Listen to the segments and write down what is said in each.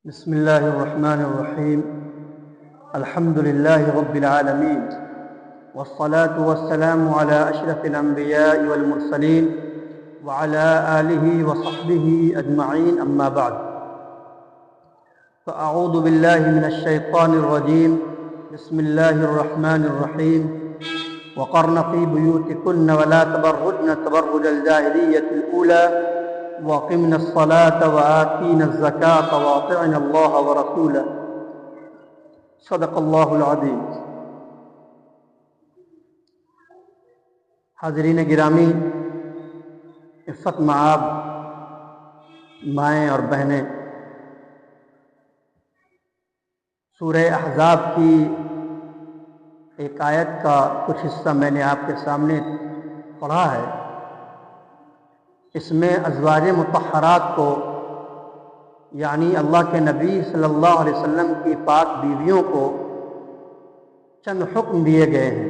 بسم الله الرحمن الرحيم. الحمد لله رب العالمين، والصلاة والسلام على أشرف الأنبياء والمرسلين وعلى آله وصحبه أجمعين، أما بعد. فأعوذ بالله من الشيطان الرجيم. بسم الله الرحمن الرحيم. وقرن في بيوتكن ولا تبرجن تبرج الجاهلية الأولى وأقمنا الصلاة وآتينا الزكاة وأطعنا الله ورسوله. صدق اللہ العظیم. حاضرین گرامی، عفت مآب مائیں اور بہنیں، سورہ احزاب کی ایک آیت کا کچھ حصہ میں نے آپ کے سامنے پڑھا ہے. اس میں ازواج مطہرات کو، یعنی اللہ کے نبی صلی اللہ علیہ وسلم کی پاک بیویوں کو چند حکم دیے گئے ہیں.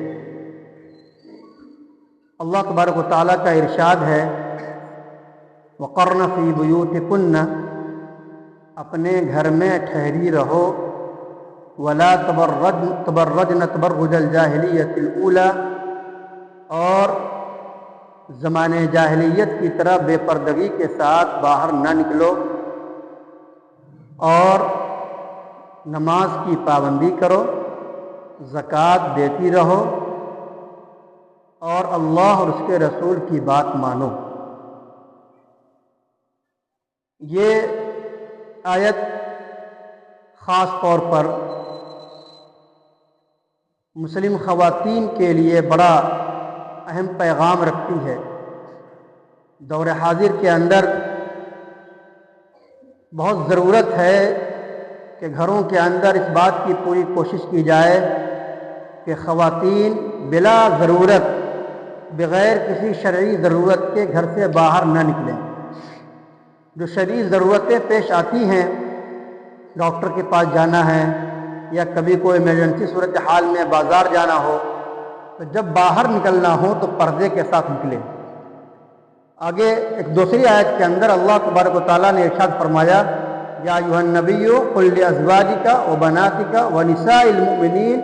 اللہ تبارک و تعالیٰ کا ارشاد ہے، وقرن فی بیوتکن، اپنے گھر میں ٹھہری رہو، ولا تبرجن تبرج الجاہلیۃ الاولی، اور زمانے جاہلیت کی طرح بے پردگی کے ساتھ باہر نہ نکلو، اور نماز کی پابندی کرو، زکوٰۃ دیتی رہو، اور اللہ اور اس کے رسول کی بات مانو. یہ آیت خاص طور پر مسلم خواتین کے لیے بڑا اہم پیغام رکھتی ہے. دور حاضر کے اندر بہت ضرورت ہے کہ گھروں کے اندر اس بات کی پوری کوشش کی جائے کہ خواتین بلا ضرورت، بغیر کسی شرعی ضرورت کے گھر سے باہر نہ نکلیں. جو شرعی ضرورتیں پیش آتی ہیں، ڈاکٹر کے پاس جانا ہے یا کبھی کوئی ایمرجنسی صورتحال میں بازار جانا ہو، تو جب باہر نکلنا ہو تو پردے کے ساتھ نکلیں. آگے ایک دوسری آیت کے اندر اللہ تبارک و تعالیٰ نے ارشاد فرمایا، یا ایھا النبی قل لازواجک وبناتک ونساء المؤمنین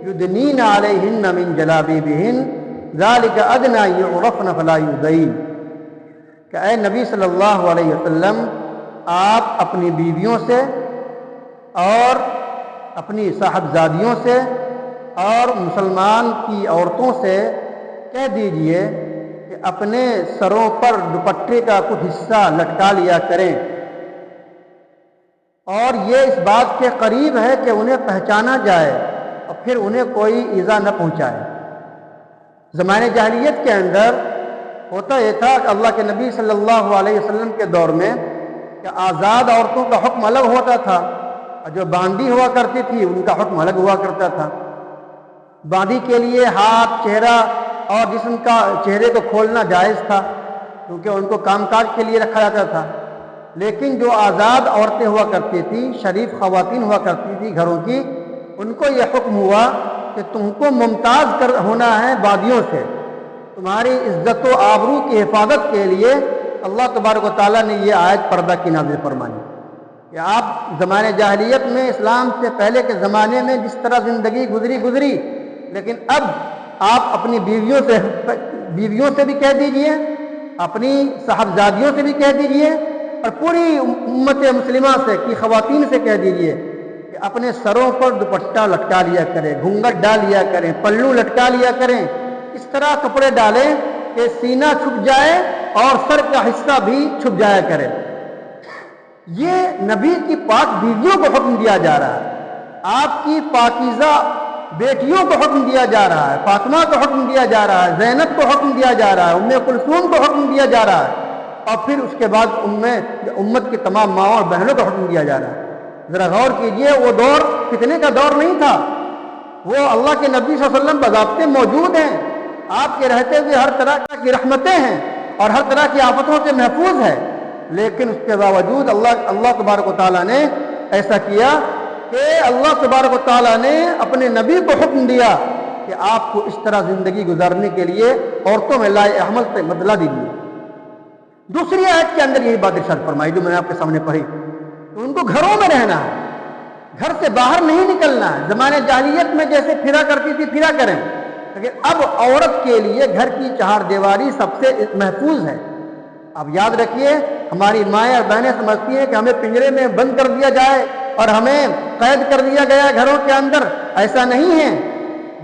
یدنین علیہن من جلابیبہن ذلک ادنی ان یعرفن فلا یؤذین. کہ اے نبی صلی اللہ علیہ وسلم، آپ اپنی بیویوں سے اور اپنی صاحبزادیوں سے اور مسلمان کی عورتوں سے کہہ دیجئے کہ اپنے سروں پر دوپٹے کا کچھ حصہ لٹکا لیا کریں، اور یہ اس بات کے قریب ہے کہ انہیں پہچانا جائے اور پھر انہیں کوئی ایذا نہ پہنچائے. زمانے جاہلیت کے اندر ہوتا یہ تھا کہ اللہ کے نبی صلی اللہ علیہ وسلم کے دور میں کہ آزاد عورتوں کا حکم الگ ہوتا تھا، اور جو باندھی ہوا کرتی تھی ان کا حکم الگ ہوا کرتا تھا. باندھی کے لیے ہاتھ، چہرہ اور جسم کا چہرے کو کھولنا جائز تھا، کیونکہ ان کو کام کاج کے لیے رکھا جاتا تھا. لیکن جو آزاد عورتیں ہوا کرتی تھیں، شریف خواتین ہوا کرتی تھیں گھروں کی، ان کو یہ حکم ہوا کہ تم کو ممتاز ہونا ہے باغیوں سے. تمہاری عزت و آبرو کی حفاظت کے لیے اللہ تبارک و تعالیٰ نے یہ آیت پردہ کی نازل فرمائی کہ آپ زمانے جاہلیت میں، اسلام سے پہلے کے زمانے میں جس طرح زندگی گزری، لیکن اب آپ اپنی بیویوں سے بھی کہہ دیجئے، اپنی صاحبزادیوں سے بھی کہہ دیجئے، اور پوری امت مسلمہ سے کی خواتین سے کہہ دیجئے کہ اپنے سروں پر دوپٹہ لٹکا لیا کریں، گھونگھٹ ڈال لیا کریں، پلو لٹکا لیا کریں. اس طرح کپڑے ڈالیں کہ سینہ چھپ جائے اور سر کا حصہ بھی چھپ جایا کرے. یہ نبی کی پاک بیویوں کو حکم دیا جا رہا ہے، آپ کی پاکیزہ بیٹیوں کو حکم دیا جا رہا ہے، فاطمہ کو حکم دیا جا رہا ہے، زینب کو حکم دیا جا رہا ہے، ام کلثوم کو حکم دیا جا رہا ہے، اور پھر اس کے بعد امت کی تمام ماؤں اور بہنوں کو حکم دیا جا رہا ہے. ذرا غور کیجئے، وہ دور فتنے کا دور نہیں تھا. وہ اللہ کے نبی صلی اللہ علیہ وسلم باضابطے موجود ہیں، آپ کے رہتے ہوئے ہر طرح کی رحمتیں ہیں اور ہر طرح کی آفتوں سے محفوظ ہے. لیکن اس کے باوجود اللہ تبارک و تعالیٰ نے ایسا کیا کہ اللہ تبارک و تعالیٰ نے اپنے نبی کو حکم دیا کہ آپ کو اس طرح زندگی گزارنے کے لیے عورتوں میں لائے عمل سے بدلہ دیجیے. دوسری آیت کے اندر یہی بات ارشاد فرمائی جو میں نے آپ کے سامنے پڑھی تو ان کو گھروں میں رہنا ہے، گھر سے باہر نہیں نکلنا ہے۔ زمانے جاہلیت میں جیسے پھرا کرتی تھی پھرا کریں، لیکن اب عورت کے لیے گھر کی چہار دیواری سب سے محفوظ ہے۔ اب یاد رکھیے، ہماری مائیں اور بہنیں سمجھتی ہیں کہ ہمیں پنجرے میں بند کر دیا جائے اور ہمیں قید کر دیا گیا ہے گھروں کے اندر۔ ایسا نہیں ہے۔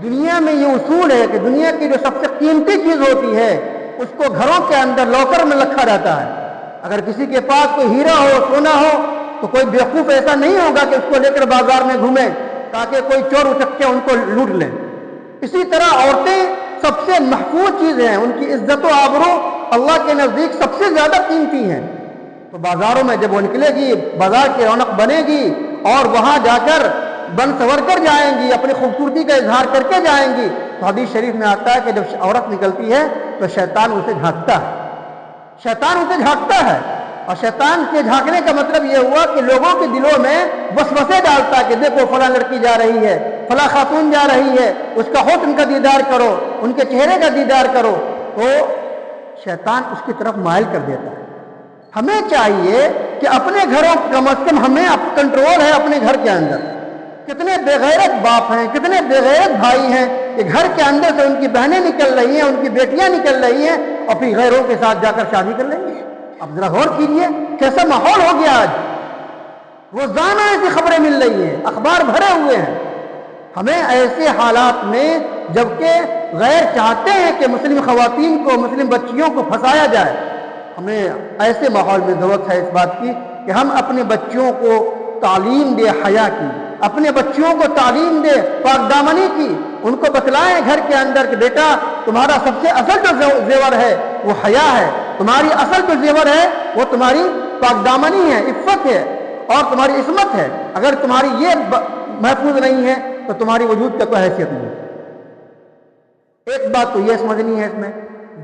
دنیا میں یہ اصول ہے کہ دنیا کی جو سب سے قیمتی چیز ہوتی ہے اس کو گھروں کے اندر لاکر میں رکھا جاتا ہے۔ اگر کسی کے پاس کوئی ہیرا ہو، سونا ہو، تو کوئی بیوقوف ایسا نہیں ہوگا کہ اس کو لے کر بازار میں گھومے تاکہ کوئی چور اچک کے ان کو لوٹ لیں۔ اسی طرح عورتیں سب سے محفوظ چیز ہیں، ان کی عزت و آبرو اللہ کے نزدیک سب سے زیادہ قیمتی ہیں۔ تو بازاروں میں جب وہ نکلے گی، بازار کی رونق بنے گی اور وہاں جا کر بن سور کر جائیں گی، اپنی خوبصورتی کا اظہار کر کے جائیں گی، تو حدیث شریف میں آتا ہے کہ جب عورت نکلتی ہے تو شیطان اسے جھانکتا ہے، شیطان اسے جھانکتا ہے۔ اور شیطان کے جھانکنے کا مطلب یہ ہوا کہ لوگوں کے دلوں میں وسوسے ڈالتا ہے کہ دیکھو فلاں لڑکی جا رہی ہے، فلاں خاتون جا رہی ہے، اس کا حسن کا دیدار کرو، ان کے چہرے کا دیدار کرو، تو شیطان اس کی طرف مائل کر دیتا ہے۔ ہمیں چاہیے کہ اپنے گھروں کم از کم ہمیں کنٹرول ہے اپنے گھر کے اندر۔ کتنے بے غیرت باپ ہیں، کتنے بے غیرت بھائی ہیں کہ گھر کے اندر سے ان کی بہنیں نکل رہی ہیں، ان کی بیٹیاں نکل رہی ہیں اور پھر غیروں کے ساتھ جا کر شادی کر لیں گے۔ اب ذرا غور کیجئے کیسا ماحول ہو گیا آج، روزانہ ایسی خبریں مل رہی ہیں، اخبار بھرے ہوئے ہیں۔ ہمیں ایسے حالات میں جبکہ غیر چاہتے ہیں کہ مسلم خواتین کو، مسلم بچیوں کو پھنسایا جائے، ہمیں ایسے ماحول میں ضرورت ہے اس بات کی کہ ہم اپنے بچوں کو تعلیم دے حیا کی، اپنے بچوں کو تعلیم دے پاک دامنی کی، ان کو بتلائیں گھر کے اندر کہ بیٹا تمہارا سب سے اصل جو زیور ہے وہ حیا ہے، تمہاری اصل جو زیور ہے وہ تمہاری پاک دامنی ہے، عفت ہے اور تمہاری عصمت ہے۔ اگر تمہاری یہ محفوظ نہیں ہے تو تمہاری وجود کا کوئی حیثیت نہیں۔ ایک بات تو یہ سمجھنی ہے اس میں۔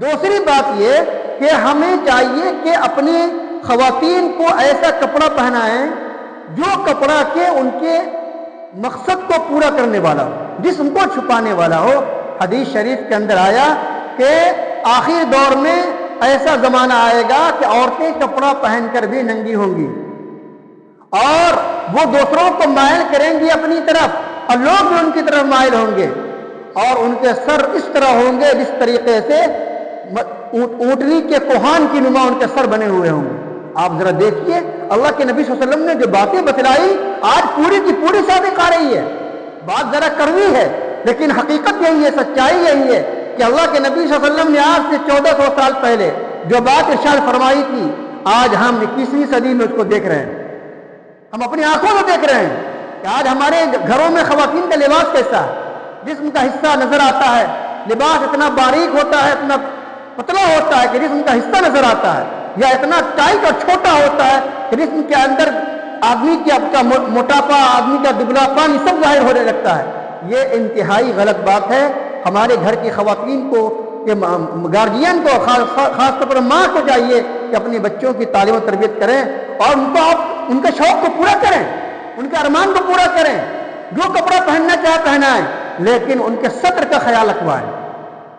دوسری بات یہ کہ ہمیں چاہیے کہ اپنی خواتین کو ایسا کپڑا پہنائیں جو کپڑا کہ ان کے مقصد کو پورا کرنے والا ہو، جسم کو چھپانے والا ہو۔ حدیث شریف کے اندر آیا کہ آخر دور میں ایسا زمانہ آئے گا کہ عورتیں کپڑا پہن کر بھی ننگی ہوں گی اور وہ دوسروں کو مائل کریں گی اپنی طرف اور لوگ بھی ان کی طرف مائل ہوں گے، اور ان کے سر اس طرح ہوں گے جس طریقے سے اونٹنی کے کوہان کی نما ان کے سر بنے ہوئے ہوں گے۔ آپ ذرا دیکھیے اللہ کے نبی صلی اللہ علیہ وسلم نے جو باتیں بتلائی آج پوری کی پوری صادق آ رہی ہے۔ بات ذرا کڑوی ہے لیکن حقیقت یہی ہے، سچائی یہی ہے کہ اللہ کے نبی صلی اللہ علیہ وسلم نے آج سے 1400 سال پہلے جو بات ارشاد فرمائی تھی، آج ہم 21ویں صدی میں اس کو دیکھ رہے ہیں، ہم اپنی آنکھوں سے دیکھ رہے ہیں کہ آج ہمارے گھروں میں خواتین کا لباس کیسا ہے، جسم کا حصہ نظر آتا ہے، لباس اتنا باریک ہوتا ہے، اتنا پتلا ہوتا ہے کہ جسم کا حصہ نظر آتا ہے، یا اتنا ٹائٹ اور چھوٹا ہوتا ہے کہ جسم کے اندر آدمی کا موٹاپا، آدمی کا دبلا پان سب ظاہر ہونے لگتا ہے۔ یہ انتہائی غلط بات ہے۔ ہمارے گھر کی خواتین کو، گارجین کو، خاص طور پر ماں کو چاہیے کہ اپنے بچوں کی تعلیم و تربیت کریں اور ان کو آپ ان کے شوق کو پورا کریں، ان کے ارمان کو پورا کریں، جو کپڑا پہننا چاہے پہنائیں، لیکن ان کے صدر کا خیال رکھوائیں،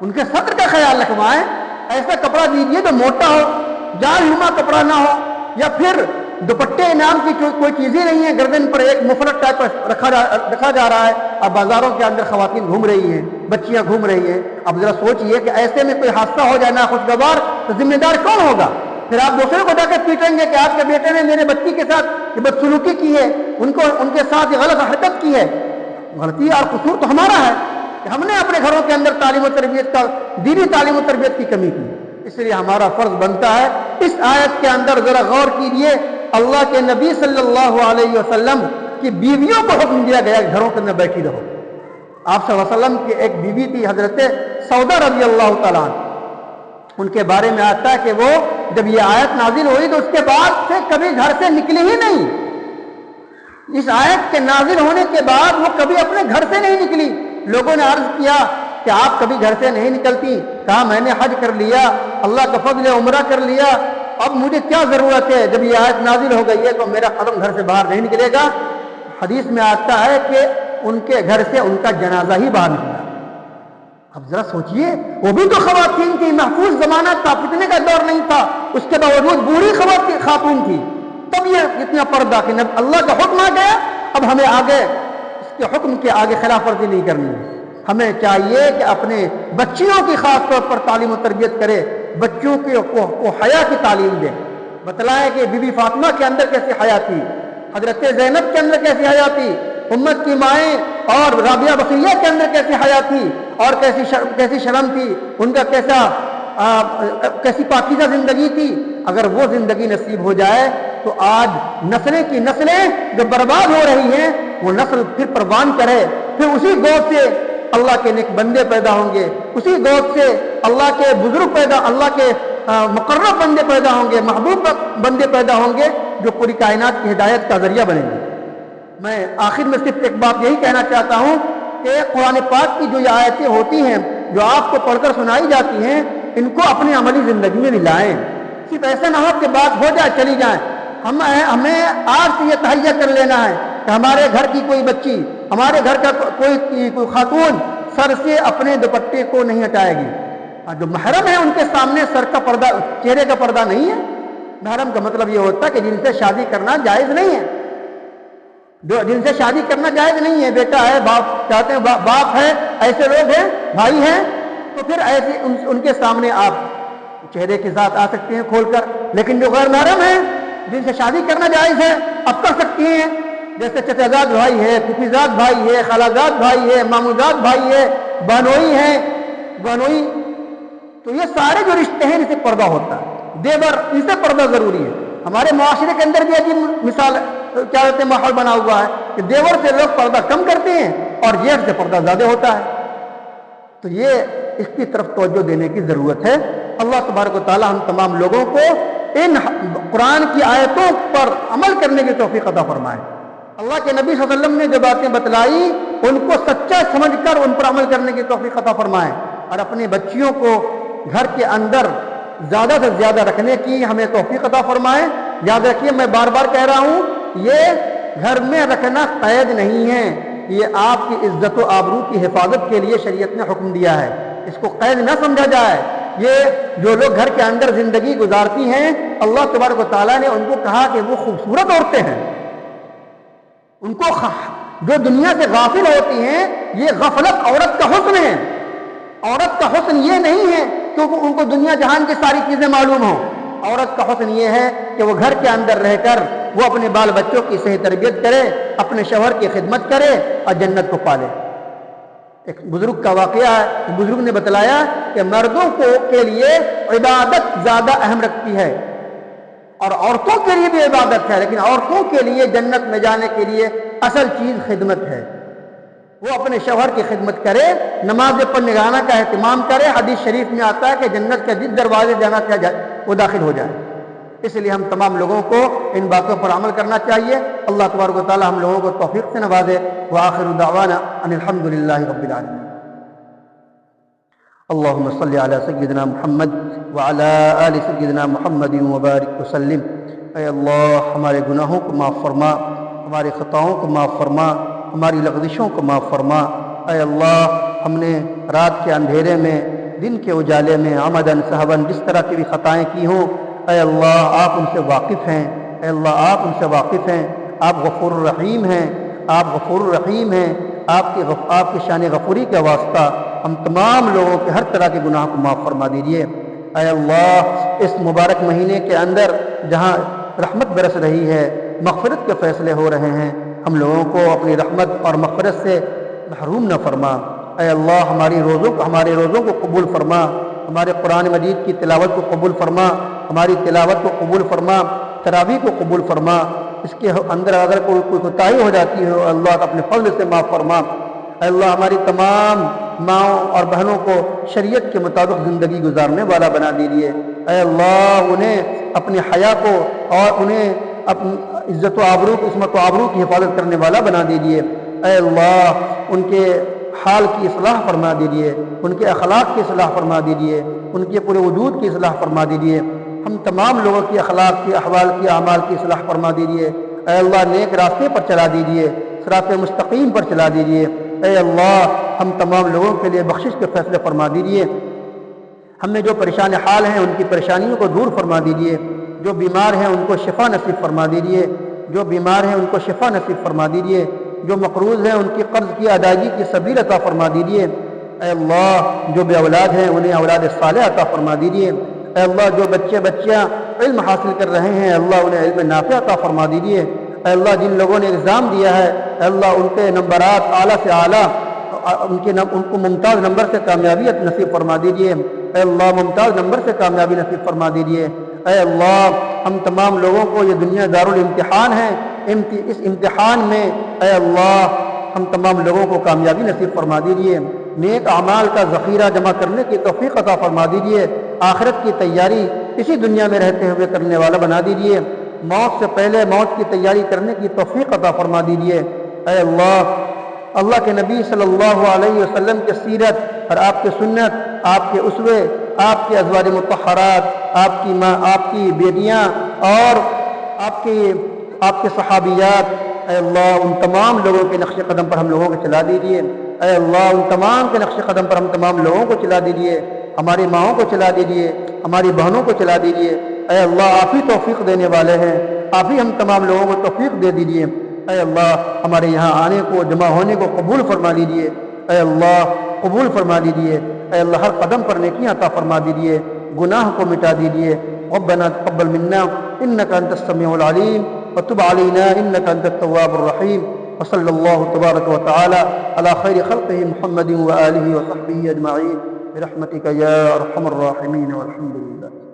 ان کے صدر کا خیال رکھوائیں۔ ایسا کپڑا دیجیے جو موٹا ہو، جال نما کپڑا نہ ہو، یا پھر دوپٹے نام کی کوئی چیزیں نہیں ہے، گردن پر ایک مفلٹ ٹائپ رکھا جا رہا ہے۔ اب بازاروں کے اندر خواتین گھوم رہی ہیں، بچیاں گھوم رہی ہیں۔ اب ذرا سوچئے کہ ایسے میں کوئی حادثہ ہو جائے ناخوشگوار تو ذمہ دار کون ہوگا؟ پھر آپ دوسرے کو جا کے پیٹیں گے کہ آپ کے بیٹے نے میرے بچی کے ساتھ یہ بدسلوکی کی ہے، ان کے ساتھ یہ غلط حرکت کی ہے۔ غلطی اور قصور تو ہمارا ہے کہ ہم نے اپنے گھروں کے اندر تعلیم و تربیت کا، دینی تعلیم و تربیت کی کمی کی۔ اس لیے ہمارا فرض بنتا ہے اس آیت کے اندر ذرا غور کیجئے، اللہ کے نبی صلی اللہ علیہ وسلم کی بیویوں کو حکم دیا گیا کہ گھروں کے اندر بیٹھی رہو۔ آپ صلی اللہ علیہ وسلم کی ایک بیوی تھی حضرت سودا رضی اللہ تعالیٰ عنہ، ان کے بارے میں آتا ہے کہ وہ جب یہ آیت نازل ہوئی تو اس کے بعد سے کبھی گھر سے نکلی ہی نہیں۔ اس آیت کے نازل ہونے کے بعد وہ کبھی اپنے گھر سے نہیں نکلی۔ لوگوں نے عرض کیا کہ آپ کبھی گھر سے نہیں نکلتی؟ کہا میں نے حج کر لیا، اللہ کا فضل عمرہ کر لیا، اب مجھے کیا ضرورت ہے، جب یہ آیت نازل ہو گئی ہے تو میرا قدم گھر سے باہر نہیں نکلے گا۔ حدیث میں آتا ہے کہ ان کے گھر سے ان کا جنازہ ہی باہر نکلا۔ اب ذرا سوچئے، وہ بھی تو خواتین تھی، محفوظ زمانہ تھا، فتنے کا دور نہیں تھا، اس کے باوجود بوڑھی خاتون تھی، تب یہ اتنا پردہ کہ جب اللہ کا حکم آ گیا اب ہمیں آگے اس کے حکم کے آگے خلاف ورزی نہیں کرنی ہے. ہمیں چاہیے کہ اپنے بچیوں کی خاص طور پر تعلیم و تربیت کرے, بچوں کو حیا کی تعلیم دے, بتلائے کہ بی بی فاطمہ کے اندر کیسی حیا تھی, حضرت زینب کے اندر کیسی حیا تھی, امت کی مائیں اور رابعہ بصریہ کے اندر کیسی حیا تھی اور کیسی شرم تھی, ان کا کیسی پاکیزہ زندگی تھی. اگر وہ زندگی نصیب ہو جائے تو آج نسلیں کی نسلیں جو برباد ہو رہی ہیں وہ نسل پھر پروان کرے, پھر اسی گود سے اللہ کے نیک بندے پیدا ہوں گے, اسی گود سے اللہ کے بزرگ اللہ کے مقرب بندے پیدا ہوں گے, محبوب بندے پیدا ہوں گے جو پوری کائنات کی ہدایت کا ذریعہ بنیں گے. میں آخر میں صرف ایک بات یہی کہنا چاہتا ہوں کہ قرآن پاک کی جو یہ آیتیں ہوتی ہیں جو آپ کو پڑھ کر سنائی جاتی ہیں ان کو اپنی عملی زندگی میں ملائیں. صرف ایسا نہ ہو کہ بات ہو جائے چلی جائیں. ہمیں آج سے یہ تہیہ کر لینا ہے کہ ہمارے گھر کی کوئی بچی, ہمارے گھر کا کوئی خاتون سر سے اپنے دوپٹے کو نہیں ہٹائے گی. جو محرم ہے ان کے سامنے سر کا پردہ, چہرے کا پردہ نہیں ہے. محرم کا مطلب یہ ہوتا ہے کہ جن سے شادی کرنا جائز نہیں ہے, جن سے شادی کرنا جائز نہیں ہے, بیٹا ہے, باپ چاہتے ہیں, باپ ہے, ایسے لوگ ہیں, بھائی ہیں, تو پھر ایسے ان کے سامنے آپ چہرے کے ساتھ آ سکتے ہیں کھول کر. لیکن جو غیر محرم ہیں جن سے شادی کرنا جائز ہے اب کر سکتی ہیں, جیسے چچازاد بھائی ہے, پھوپھیزاد بھائی ہے, خالازاد بھائی ہے, ماموزاد بھائی ہے, بہنوئی ہے, بہنوئی, تو یہ سارے جو رشتے ہیں ان سے پردہ ہوتا ہے. دیور, ان سے پردہ ضروری ہے. ہمارے معاشرے کے اندر بھی عجیب مثال کیا کہتے ہیں ماحول بنا ہوا ہے کہ دیور سے لوگ پردہ کم کرتے ہیں اور جیٹھ سے پردہ زیادہ ہوتا ہے. تو یہ اس کی طرف توجہ دینے کی ضرورت ہے. اللہ تبارک و تعالی ہم تمام لوگوں کو ان قرآن کی آیتوں پر عمل کرنے کی توفیق عطا فرمائے. اللہ کے نبی صلی اللہ علیہ وسلم نے جو باتیں بتلائی ان کو سچا سمجھ کر ان پر عمل کرنے کی توفیق عطا فرمائے, اور اپنی بچیوں کو گھر کے اندر زیادہ سے زیادہ رکھنے کی ہمیں توفیق عطا فرمائے. یاد رکھیے, میں بار بار کہہ رہا ہوں, یہ گھر میں رکھنا قید نہیں ہے, یہ آپ کی عزت و آبرو کی حفاظت کے لیے شریعت نے حکم دیا ہے. اس کو قید نہ سمجھا جائے. یہ جو لوگ گھر کے اندر زندگی گزارتی ہیں اللہ تبارک و تعالیٰ نے ان کو کہا کہ وہ خوبصورت عورتیں ہیں. ان کو جو دنیا سے غافل ہوتی ہیں یہ غفلت عورت کا حسن ہے. عورت کا حسن یہ نہیں ہے کہ ان کو دنیا جہان کی ساری چیزیں معلوم ہوں. عورت کا حسن یہ ہے کہ وہ گھر کے اندر رہ کر وہ اپنے بال بچوں کی صحیح تربیت کرے, اپنے شوہر کی خدمت کرے اور جنت کو پالے. ایک بزرگ کا واقعہ ہے, بزرگ نے بتلایا کہ مردوں کے لیے عبادت زیادہ اہم رکھتی ہے اور عورتوں کے لیے بھی عبادت ہے, لیکن عورتوں کے لیے جنت میں جانے کے لیے اصل چیز خدمت ہے. وہ اپنے شوہر کی خدمت کرے, نماز پڑھنے جانا کا اہتمام کرے. حدیث شریف میں آتا ہے کہ جنت کے جس دروازے جانا چاہے وہ داخل ہو جائے. اس لیے ہم تمام لوگوں کو ان باتوں پر عمل کرنا چاہیے. اللہ تبارک و تعالی ہم لوگوں کو توفیق سے نوازے. وآخر دعوانا ان الحمد للہ رب العالمین. اللهم صل على سيدنا محمد وعلى آل سيدنا محمد وبارك وسلم. اے اللہ ہمارے گناہوں کو معاف فرما, ہمارے خطاؤں کو معاف فرما, ہماری لغزشوں کو معاف فرما. اے اللہ ہم نے رات کے اندھیرے میں دن کے اجالے میں عمدن سہون جس طرح کی بھی خطائیں کی ہوں, اے اللہ آپ ان سے واقف ہیں. اے اللہ آپ ان سے واقف ہیں. آپ غفور الرحیم ہیں, آپ غفور الرحیم ہیں. آپ کی شان غفوری کا واسطہ ہم تمام لوگوں کے ہر طرح کے گناہ کو معاف فرما دیجیے. اے اللہ اس مبارک مہینے کے اندر جہاں رحمت برس رہی ہے, مغفرت کے فیصلے ہو رہے ہیں, ہم لوگوں کو اپنی رحمت اور مغفرت سے محروم نہ فرما. اے اللہ ہمارے روزوں کو قبول فرما, ہمارے قرآن مجید کی تلاوت کو قبول فرما, ہماری تلاوت کو قبول فرما, تراویح کو قبول فرما. اس کے اندر اگر کوئی کوتاہی ہو جاتی ہے اللہ اپنے فضل سے معاف فرما. اے اللہ ہماری تمام ماؤں اور بہنوں کو شریعت کے مطابق زندگی گزارنے والا بنا دیجیے. اے اللہ انہیں اپنی حیا کو اور انہیں اپنی عزت و آبرو عصمت و آبرو کی حفاظت کرنے والا بنا دیجیے. اے اللہ ان کے حال کی اصلاح فرما دیجیے, ان کے اخلاق کی اصلاح فرما دیجیے, ان کے پورے وجود کی اصلاح فرما دیجیے. ہم تمام لوگوں کی اخلاق کی, احوال کی, اعمال کی اصلاح فرما دیجیے. اے اللہ نیک راستے پر چلا دیجیے, صراط مستقیم پر چلا دیجیے. اے اللہ ہم تمام لوگوں کے لیے بخشش کے فیصلے فرما دیجیے. ہم میں جو پریشان حال ہیں ان کی پریشانیوں کو دور فرما دیجیے. جو بیمار ہیں ان کو شفا نصیب فرما دیجیے، جو بیمار ہیں ان کو شفا نصیب فرما دیجیے، جو مقروض ہیں ان کی قرض کی ادائیگی کی سبیل عطا فرما دیجیے۔ اے اللہ جو بے اولاد ہیں انہیں اولاد صالح عطا فرما دیجیے۔ اے اللہ جو بچیاں علم حاصل کر رہے ہیں اللہ انہیں علم نافع عطا فرما دیجیے۔ اے اللہ جن لوگوں نے ایگزام دیا ہے اے اللہ ان کے نمبرات اعلیٰ سے اعلیٰ، ان کو ممتاز نمبر سے کامیابیت نصیب فرما دیجیے۔ اے اللہ ممتاز نمبر سے کامیابی نصیب فرما دیجیے۔ اے اللہ ہم تمام لوگوں کو، یہ دنیا دارالامتحان ہے، اس امتحان میں اے اللہ ہم تمام لوگوں کو کامیابی نصیب فرما دیجیے۔ نیک اعمال کا ذخیرہ جمع کرنے کی توفیق عطا فرما دیجیے۔ آخرت کی تیاری اسی دنیا میں رہتے ہوئے کرنے والا بنا دیجیے۔ موت سے پہلے موت کی تیاری کرنے کی توفیق عطا فرما دیجیے۔ اے اللہ کے نبی صلی اللہ علیہ وسلم کے سیرت اور آپ کے سنت، آپ کے اسوے، آپ کے ازواج مطہرات، آپ کی ماں، آپ کی بیٹیاں اور آپ کے صحابیات، اے اللہ ان تمام لوگوں کے نقش قدم پر ہم لوگوں کو چلا دیجیے۔ اے اللہ ان تمام کے نقش قدم پر ہم تمام لوگوں کو چلا دیجیے، ہماری ماؤں کو چلا دیجیے، ہماری بہنوں کو چلا دیجیے۔ اے اللہ آپ ہی توفیق دینے والے ہیں، آپ ہی ہم تمام لوگوں کو توفیق دے دیجیے۔ اے اللہ ہمارے یہاں آنے کو، جمع ہونے کو قبول فرما لیجیے۔ اے اللہ قبول فرما لیجیے۔ اے اللہ ہر قدم پر نیکیاں عطا فرما دیجیے، گناہ کو مٹا دیجیے۔ ربنا تقبل منا انك انت السميع العليم وتب علينا انك انت التواب الرحيم وصلى الله تبارك وتعالى على خير خلقه محمد وآله وصحبه اجمعين برحمتك يا ارحم الراحمين والحمد لله۔